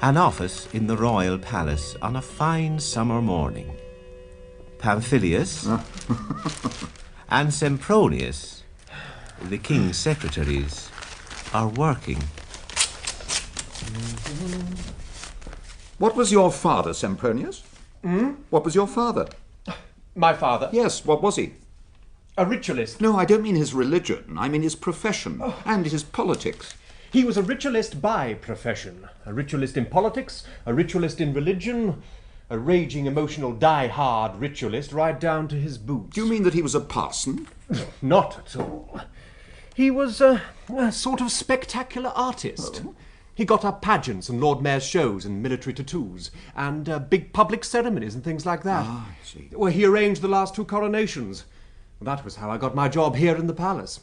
An office in the royal palace on a fine summer morning. Pamphilius and Sempronius, the king's secretaries, are working. What was your father, Sempronius? What was your father? My father? Yes, what was he? A ritualist. No, I don't mean his religion. I mean his profession and his politics. He was a ritualist by profession. A ritualist in politics, a ritualist in religion, a raging, emotional, die-hard ritualist right down to his boots. Do you mean that he was a parson? Not at all. He was a sort of spectacular artist. Oh. He got up pageants and Lord Mayor's shows and military tattoos and big public ceremonies and things like that. Ah, I see. Well, he arranged the last 2 coronations. That was how I got my job here in the palace.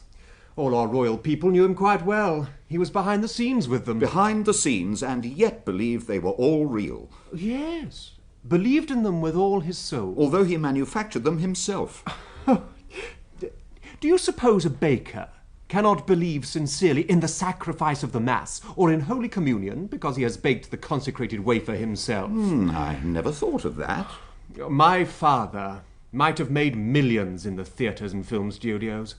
All our royal people knew him quite well. He was behind the scenes with them. Behind the scenes, and yet believed they were all real. Yes. Believed in them with all his soul. Although he manufactured them himself. Do you suppose a baker cannot believe sincerely in the sacrifice of the Mass or in Holy Communion because he has baked the consecrated wafer himself? I never thought of that. My father might have made millions in the theatres and film studios,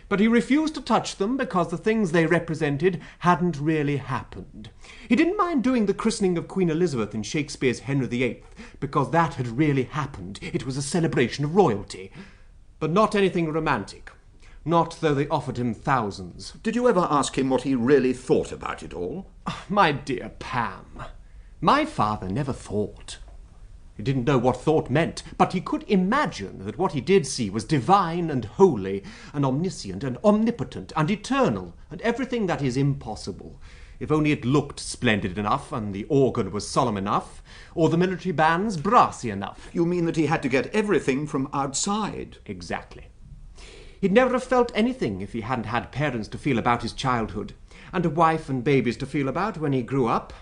but he refused to touch them because the things they represented hadn't really happened. He didn't mind doing the christening of Queen Elizabeth in Shakespeare's Henry VIII because that had really happened. It was a celebration of royalty. But not anything romantic. Not though they offered him thousands. Did you ever ask him what he really thought about it all? My dear Pam, my father never thought. He didn't know what thought meant, but he could imagine that what he did see was divine and holy and omniscient and omnipotent and eternal and everything that is impossible, if only it looked splendid enough and the organ was solemn enough or the military bands brassy enough. You mean that he had to get everything from outside? Exactly. He'd never have felt anything if he hadn't had parents to feel about his childhood and a wife and babies to feel about when he grew up.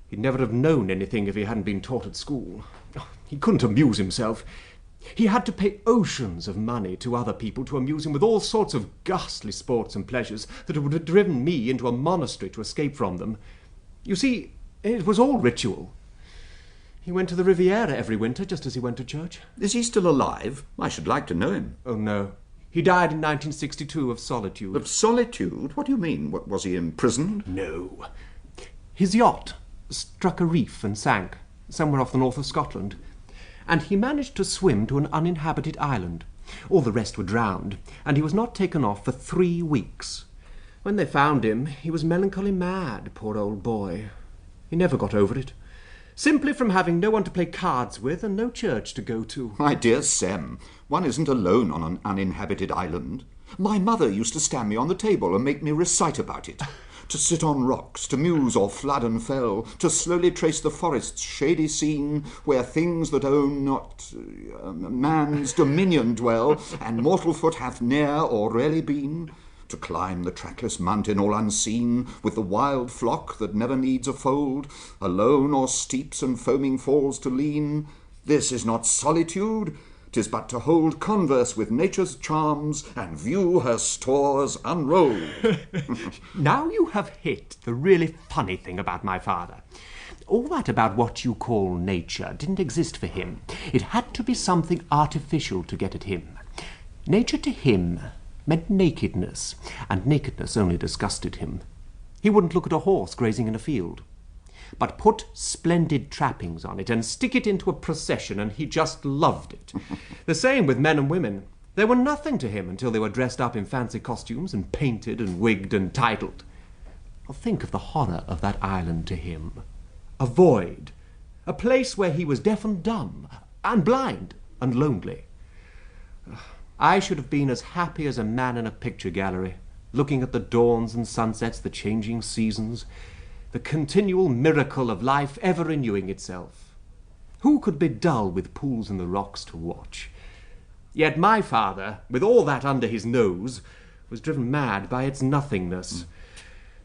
He'd never have known anything if he hadn't been taught at school. He couldn't amuse himself. He had to pay oceans of money to other people to amuse him with all sorts of ghastly sports and pleasures that would have driven me into a monastery to escape from them. You see, it was all ritual. He went to the Riviera every winter just as he went to church. Is he still alive? I should like to know him. Oh, no. He died in 1962 of solitude. Of solitude? What do you mean? Was he imprisoned? No. His yacht struck a reef and sank, somewhere off the north of Scotland, and he managed to swim to an uninhabited island. All the rest were drowned, and he was not taken off for 3 weeks. When they found him, he was melancholy mad, poor old boy. He never got over it, simply from having no one to play cards with and no church to go to. My dear Sem, one isn't alone on an uninhabited island. My mother used to stand me on the table and make me recite about it. To sit on rocks, to muse o'er flood and fell, to slowly trace the forest's shady scene, where things that own not man's dominion dwell, and mortal foot hath ne'er or rarely been, to climb the trackless mountain all unseen, with the wild flock that never needs a fold, alone o'er steeps and foaming falls to lean. This is not solitude, 'tis but to hold converse with nature's charms and view her stores unrolled. Now you have hit the really funny thing about my father. All that about what you call nature didn't exist for him. It had to be something artificial to get at him. Nature to him meant nakedness, and nakedness only disgusted him. He wouldn't look at a horse grazing in a field. But put splendid trappings on it and stick it into a procession and he just loved it. The same with men and women. They were nothing to him until they were dressed up in fancy costumes and painted and wigged and titled. Think of the horror of that island to him. A void. A place where he was deaf and dumb and blind and lonely. I should have been as happy as a man in a picture gallery, looking at the dawns and sunsets, the changing seasons, the continual miracle of life ever renewing itself. Who could be dull with pools in the rocks to watch? Yet my father, with all that under his nose, was driven mad by its nothingness.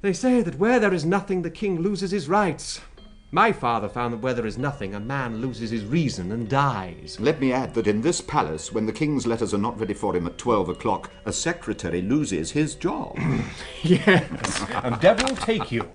They say that where there is nothing, the king loses his rights. My father found that where there is nothing, a man loses his reason and dies. Let me add that in this palace, when the king's letters are not ready for him at 12 o'clock, a secretary loses his job. Yes, and devil take you.